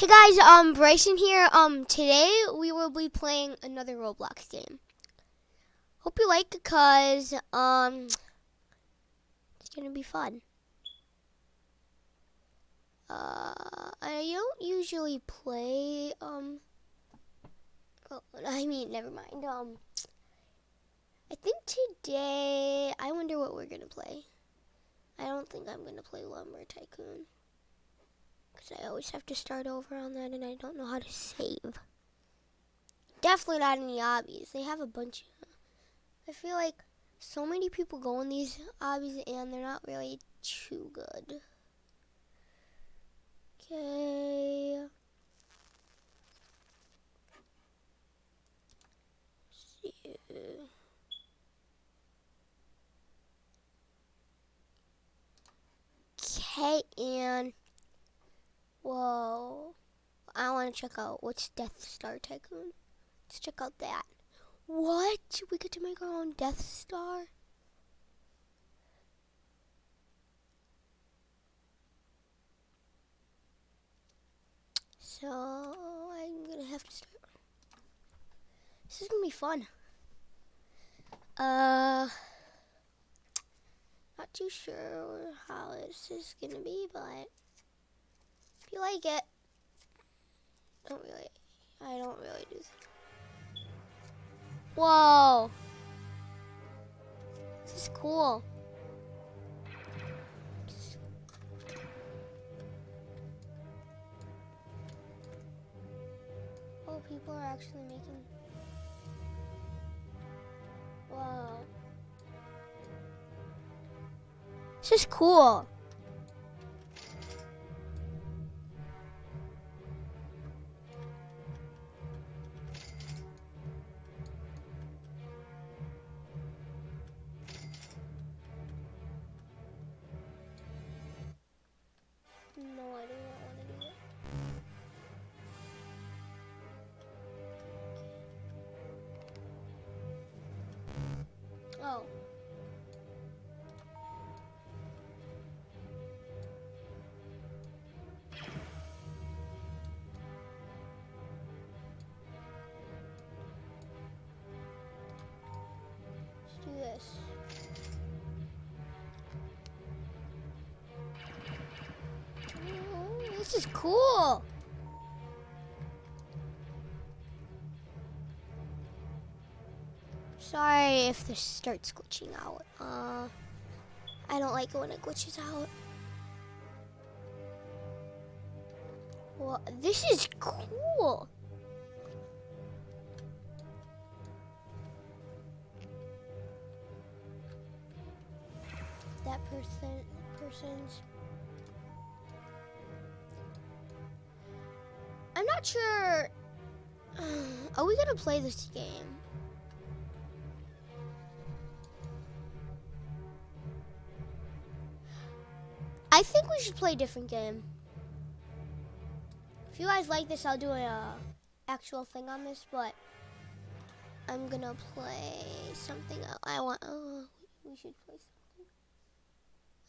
Hey guys, Bryson here. Today we will be playing another Roblox game. Hope you like it, cause it's gonna be fun. I don't usually play, never mind. I think today, I wonder what we're gonna play. I don't think I'm gonna play Lumber Tycoon, cause I always have to start over on that, and I don't know how to save. Definitely not in the obbies. They have a bunch of... I feel like so many people go in these obbies and they're not really too good. Okay. Okay, and... Whoa. I want to check out what's Death Star Tycoon. Let's check out that. What? We get to make our own Death Star? So, I'm gonna have to start. This is gonna be fun. Not too sure how this is gonna be, but if you like it, I don't really do this. Whoa! This is cool. Oh, people are actually making... Whoa. This is cool. No, I do not want to do it. Oh. Let's do this. Oh, this is cool. Sorry if this starts glitching out. I don't like it when it glitches out. Well, this is cool. That person's... I'm not sure. Are we gonna play this game? I think we should play a different game. If you guys like this, I'll do a actual thing on this, but I'm gonna play something else. We should play something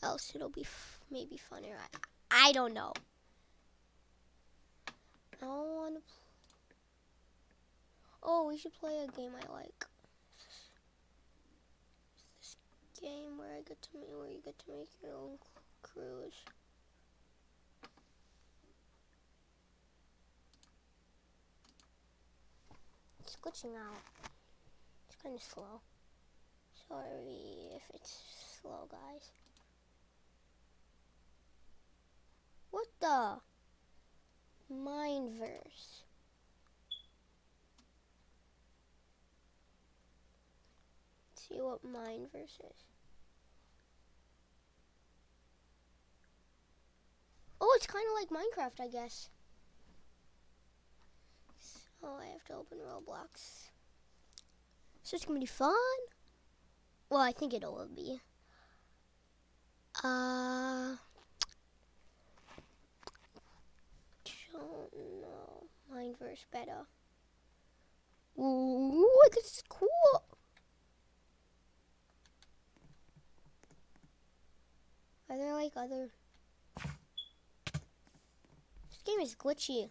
else. It'll be maybe funnier. I don't know. I don't want to. Oh, we should play a game I like. This game where you get to make your own crews. It's glitching out. It's kind of slow. Sorry if it's slow, guys. What the? Mineverse. Let's see what Mineverse is. Oh, it's kind of like Minecraft, I guess. So I have to open Roblox. So it's gonna be fun. Well, I think it will be. Don't know. Mineverse better. Ooh, this is cool. Are there like other... This game is glitchy.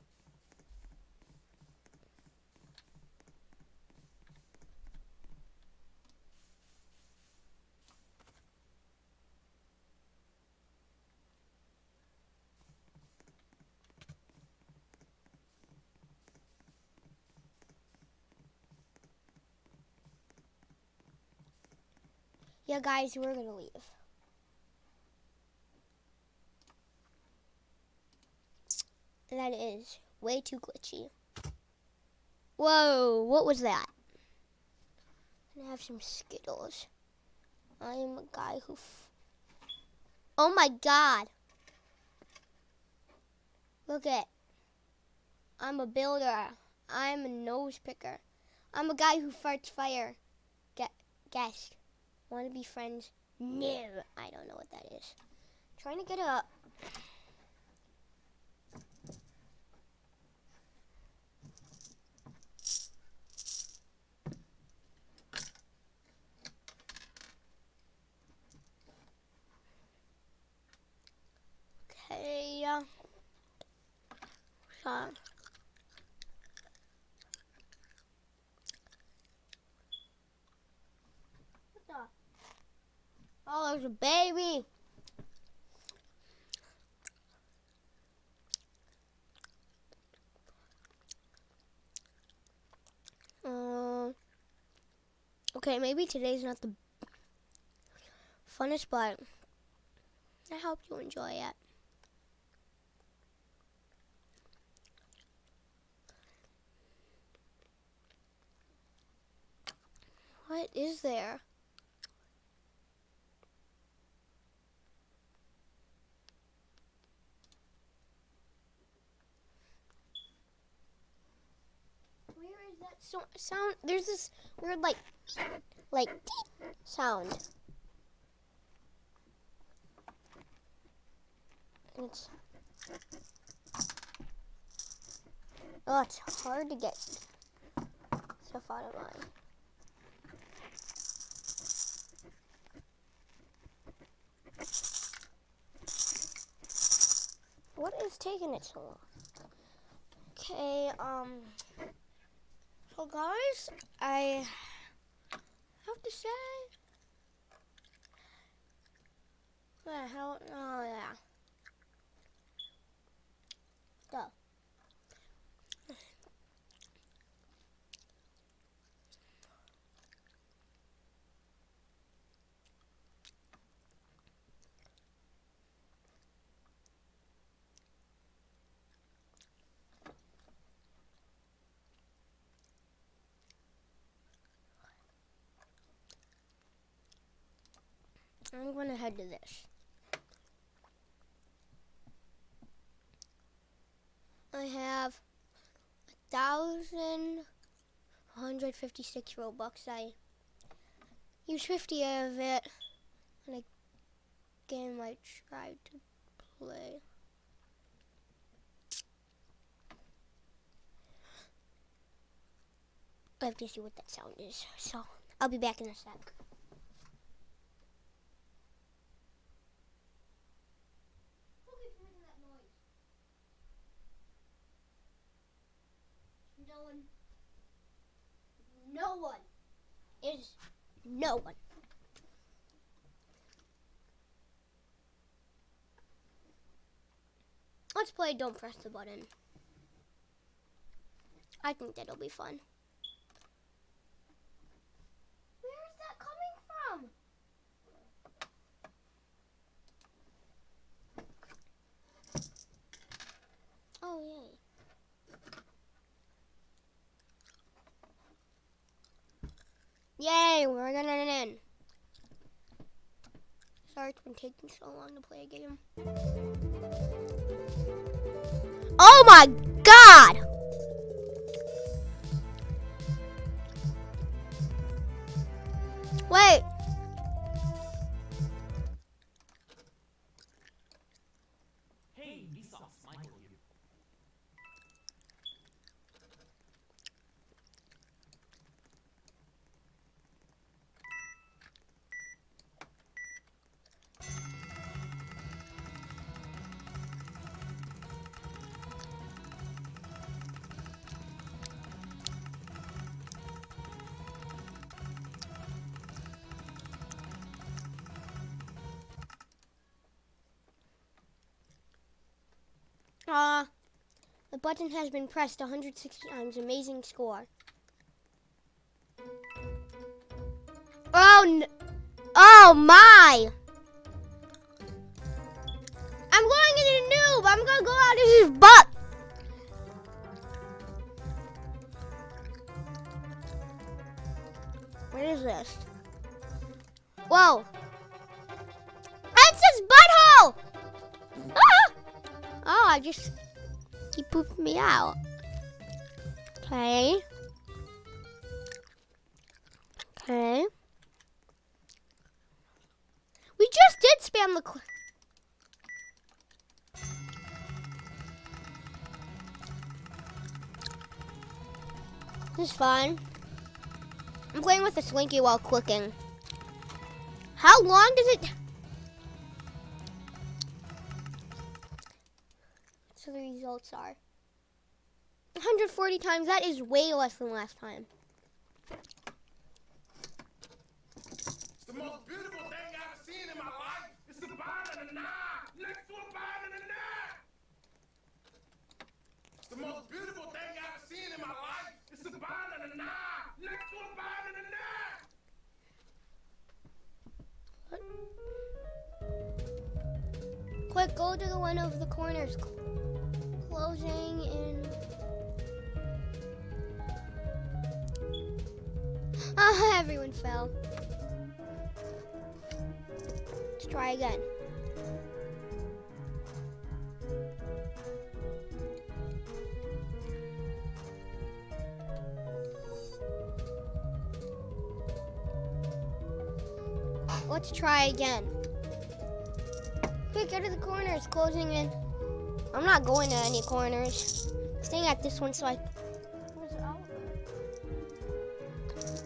Yeah, guys, we're gonna leave. That is way too glitchy. Whoa, what was that? I'm gonna have some Skittles. I'm a guy who... Oh my God. Look at... I'm a builder. I'm a nose picker. I'm a guy who farts fire. Guess. Want to be friends? No. I don't know what that is. Trying to get a... Okay. So... Oh, there's a baby. Okay, maybe today's not the funnest, but I hope you enjoy it. What is there? Where is that sound? There's this weird like deep sound. It's hard to get stuff out of mine. What is taking it so long? Okay, so guys, I have to say, what the hell? Oh yeah. Go. I'm gonna head to this. I have 1,156 Robux. I used 50 of it in a game I tried to play. I have to see what that sound is, so I'll be back in a sec. No one. It is no one. Let's play Don't Press the Button. I think that'll be fun. Where is that coming from? Oh, yay. Yay, we're gonna in. Sorry it's been taking so long to play a game. Oh my God! Wait. Hey, Vsauce, Michael here. The button has been pressed 160 times. Amazing score. Oh, Oh my! I'm going into the noob. I'm gonna go out of his butt. What is this? Whoa! It's his butthole! Ah! Oh, he pooped me out. Okay. Okay. We just did spam the. This is fun. I'm playing with the Slinky while clicking. How long does it? So the results are 140 times. That is way less than last time. It's the most beautiful thing I've seen in my life. It's a banana next to a banana. It's the most beautiful thing I've seen in my life. It's a banana next to a banana. Quick, go to the one of the corners. Closing in. Everyone fell. Let's try again. Let's try again. Quick, go to the corners, closing in. I'm not going to any corners. Staying at this one so I.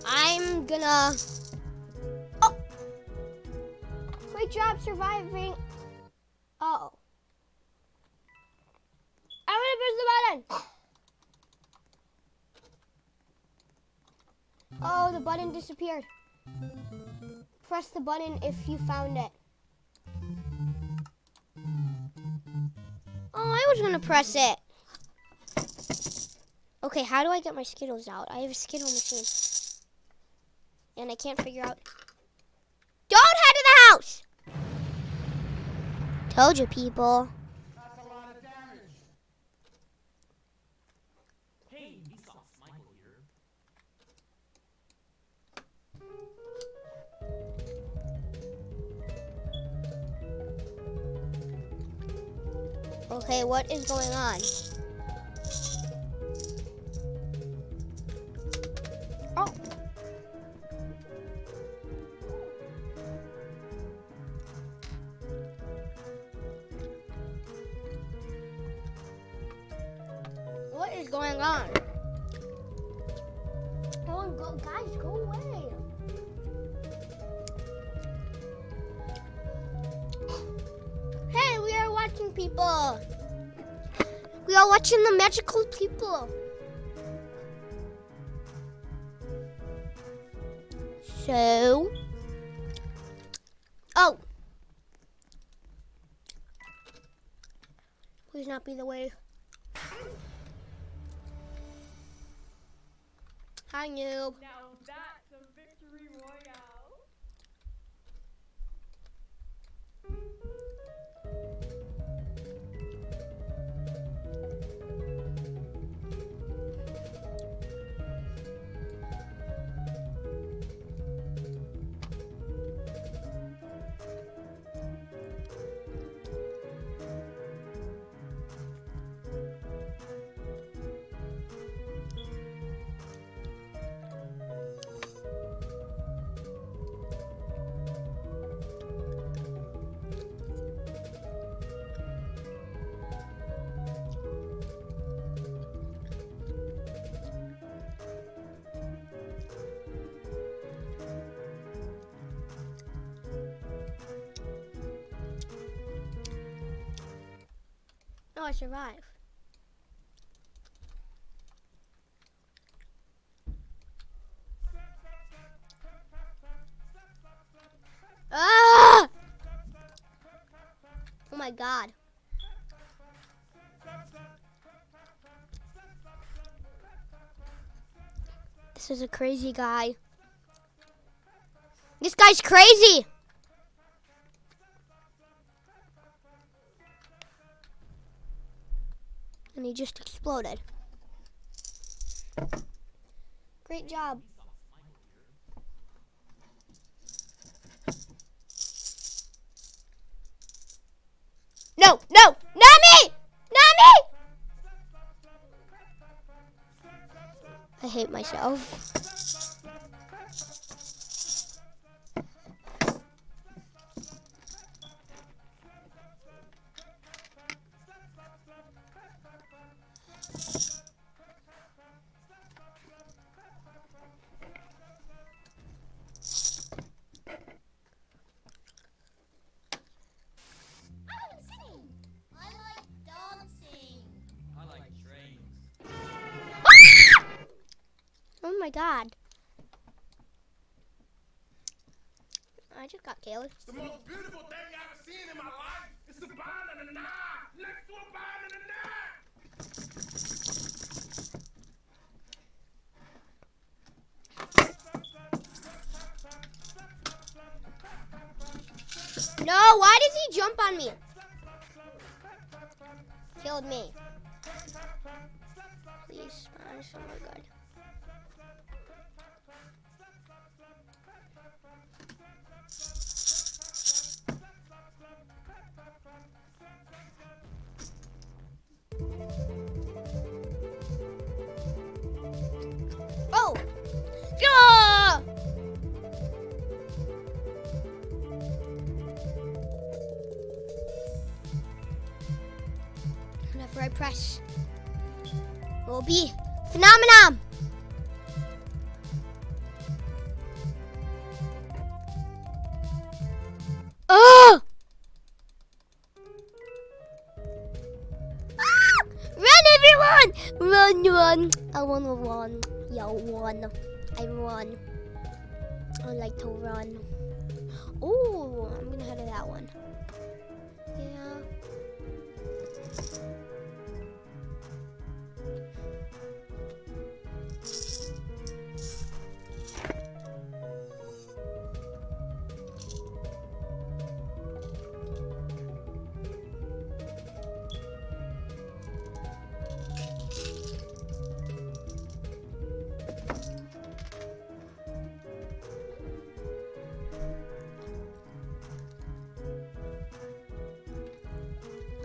I'm gonna. Oh! Great job surviving. Uh oh. I'm gonna push the button. Oh, the button disappeared. Press the button if you found it. Oh, I was gonna press it. Okay, how do I get my Skittles out? I have a Skittle machine. And I can't figure out. Don't head to the house! Told you, people. That's a lot of damage. Hey, Vsauce, Michael here. Okay, what is going on? Oh. What is going on? Don't go, guys, go away. Hey, we are watching people. We are watching the magical people. So, oh, please not be the way. Hi, noob. Now that's a victory royale. No, I survived. Ah! Oh my God. This is a crazy guy. This guy's crazy. And he just exploded. Great job. No, no, not me! Not me! I hate myself. Oh my god. I just got killed. It's the most beautiful thing I've ever seen in my life. It's a banana next to a banana. No, why does he jump on me? Killed me. Please spawn somewhere good. Oh! Yeah! Whenever I press, it will be phenomenon. Oh! Ah! Run, everyone! Run, run! I wanna run. Yeah, run. I run. I like to run. Oh, I'm gonna head to that one. Yeah.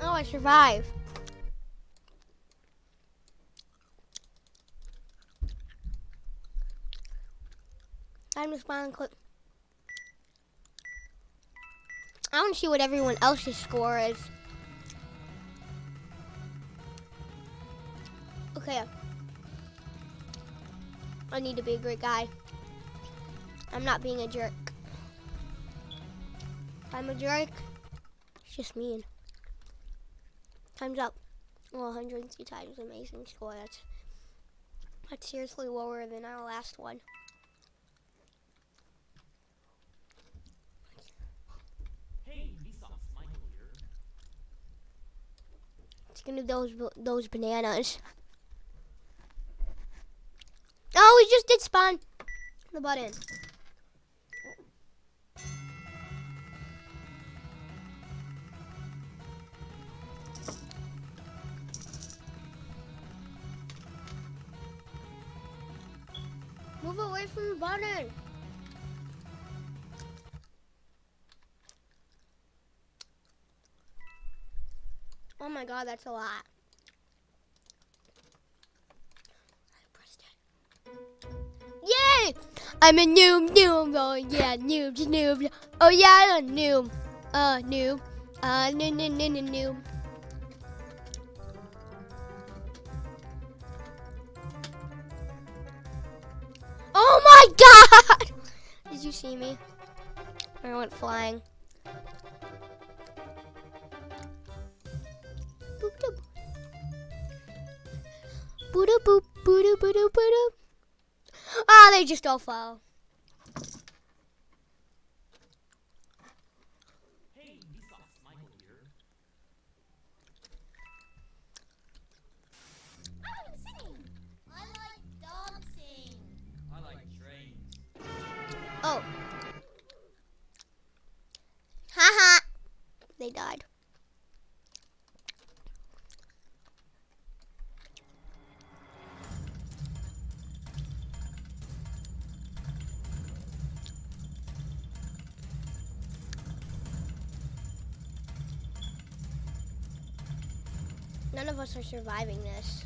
Oh, I survived. Time to spawn quick. I want to see what everyone else's score is. Okay. I need to be a great guy. I'm not being a jerk. If I'm a jerk, it's just mean. Time's up. Well, 103 times amazing score. That's seriously lower than our last one. Hey, Vsauce, Michael here. It's gonna do those bananas. Oh, we just did spawn the button. Move away from the button. Oh my god, that's a lot. I pressed it. Yay! I'm a noob, oh yeah, noob. Oh yeah, I'm a noob. Noob. Noob. Oh my god! Did you see me? I went flying. Boop doop. Boo doop boop, boo doop boo doop boo doop. Ah, they just all fell. Hey, Vsauce, Michael here. I like singing. I like dancing. I like trains. Oh, None of us are surviving this.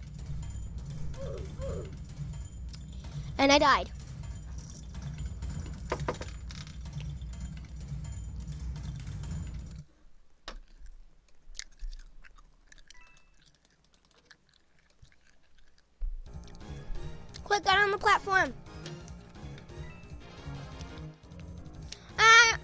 And I died. Quick, get on the platform. Ah!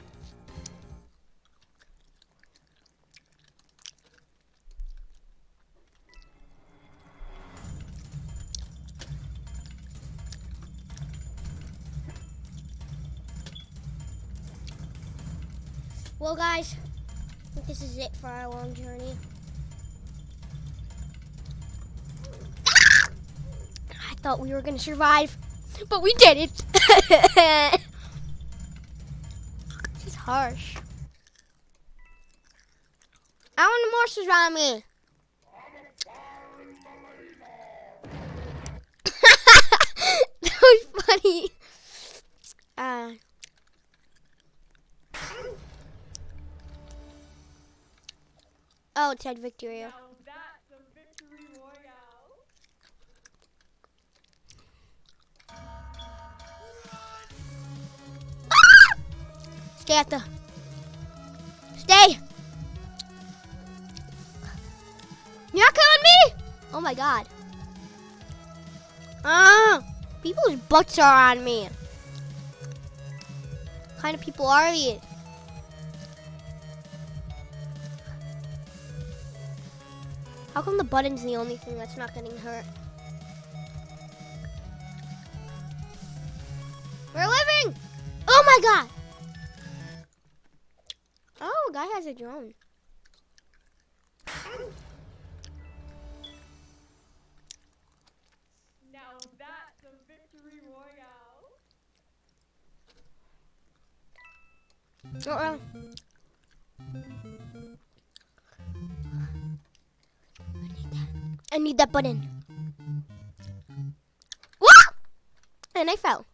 Well, guys, I think this is it for our long journey. I thought we were gonna survive, but we didn't. She's harsh. I want the monsters around me. That was funny. Oh, it said victory. Now that's a victory royale. Stay at the. Stay. You're not killing me. Oh my god. People's butts are on me. What kind of people are these? How come the button's the only thing that's not getting hurt? We're living! Oh my god! Oh, a guy has a drone. Now that's a victory royale. I need that button. Wah! And I fell.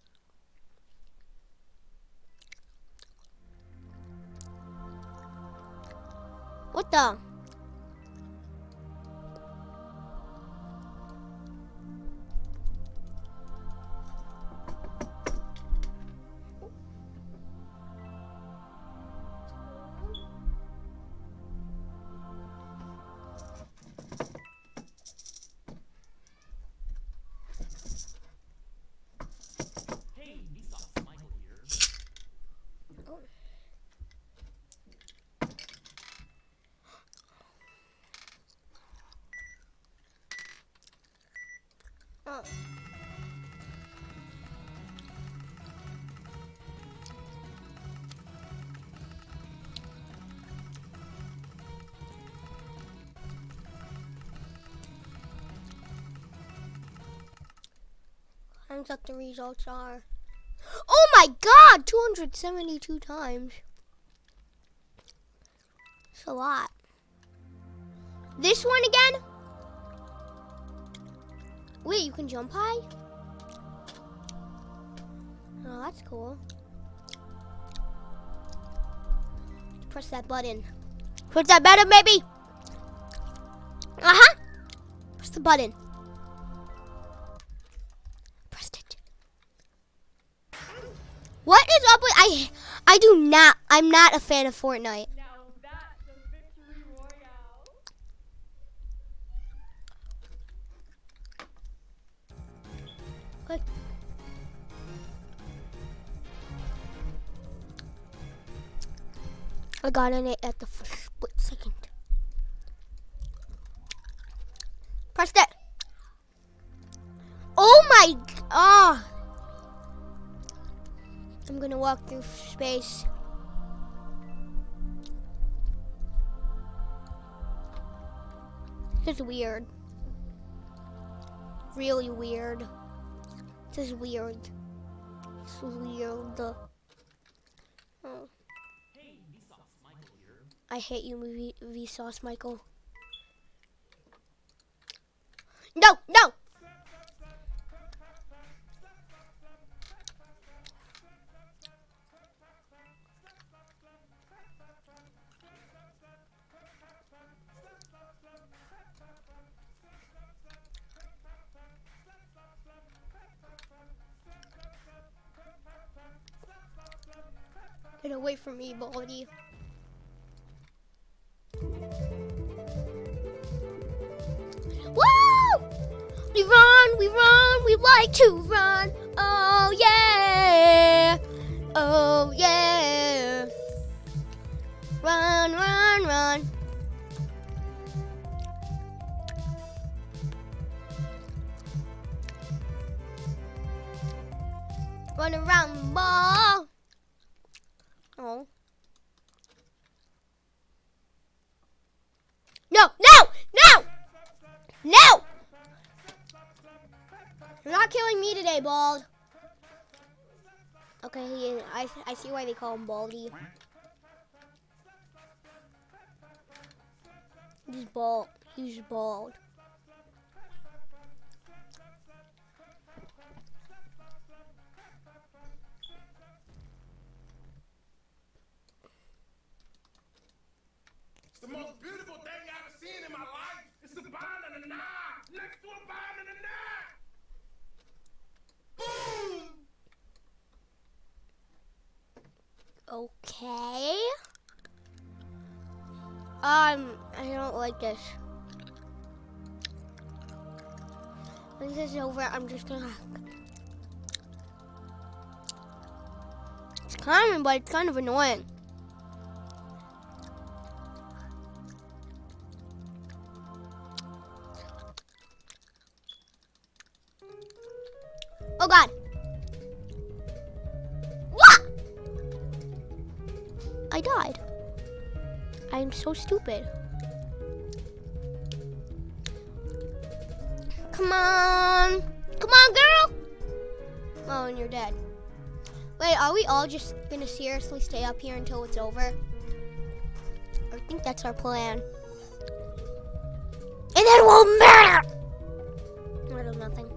What the? Hey, Vsauce, Michael here. Oh. Times up the results are. Oh my god! 272 times. That's a lot. This one again? Wait, you can jump high? Oh, that's cool. Press that button. Press that button, baby! Uh-huh! Press the button. Pressed it. What is up with... I'm not a fan of Fortnite. Now that's a victory royale. Quick. I got in it at the split second. Pressed it. Oh my... Oh. I'm gonna walk through space. This is weird. Really weird. This is weird. This is weird. Oh. Hey, Vsauce, Michael here. I hate you, Vsauce, Michael. No, no! away from me, Baldy. Woo! We run, we like to run. Oh yeah, oh yeah. Run, run, run. Run around the ball. Oh. No, no, no! No! You're not killing me today, Bald. Okay, I see why they call him Baldy. He's bald. He's bald. It's the most beautiful thing I've ever seen in my life. It's a banana next to a banana. Boom! Okay. I don't like this. When this is over, I'm just gonna. It's climbing, but it's kind of annoying. Oh God. What? I died. I am so stupid. Come on. Come on, girl. Oh, and you're dead. Wait, are we all just gonna seriously stay up here until it's over? I think that's our plan. And then we'll murder! I do nothing.